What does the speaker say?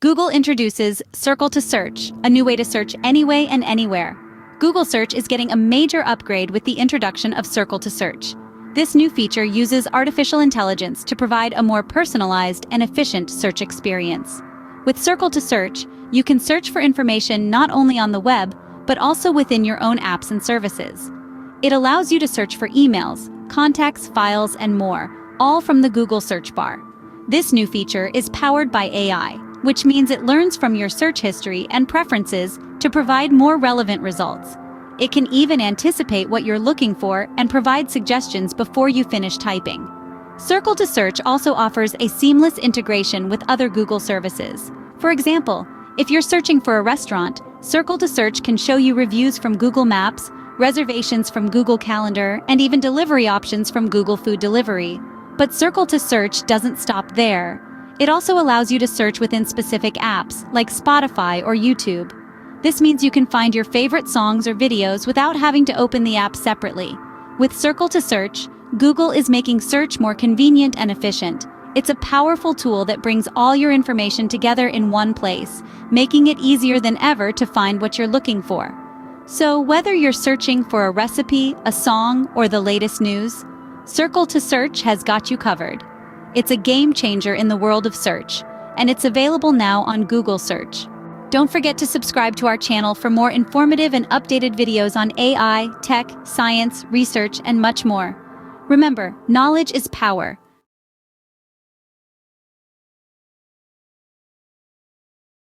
Google introduces Circle to Search, a new way to search anyway and anywhere. Google Search is getting a major upgrade with the introduction of Circle to Search. This new feature uses artificial intelligence to provide a more personalized and efficient search experience. With Circle to Search, you can search for information not only on the web, but also within your own apps and services. It allows you to search for emails, contacts, files, and more, all from the Google search bar. This new feature is powered by AI, which means it learns from your search history and preferences to provide more relevant results. It can even anticipate what you're looking for and provide suggestions before you finish typing. Circle to Search also offers a seamless integration with other Google services. For example, if you're searching for a restaurant, Circle to Search can show you reviews from Google Maps, reservations from Google Calendar, and even delivery options from Google Food Delivery. But Circle to Search doesn't stop there. It also allows you to search within specific apps, like Spotify or YouTube. This means you can find your favorite songs or videos without having to open the app separately. With Circle to Search, Google is making search more convenient and efficient. It's a powerful tool that brings all your information together in one place, making it easier than ever to find what you're looking for. So whether you're searching for a recipe, a song, or the latest news, Circle to Search has got you covered. It's a game changer in the world of search, and it's available now on Google Search. Don't forget to subscribe to our channel for more informative and updated videos on AI, tech, science, research, and much more. Remember, knowledge is power,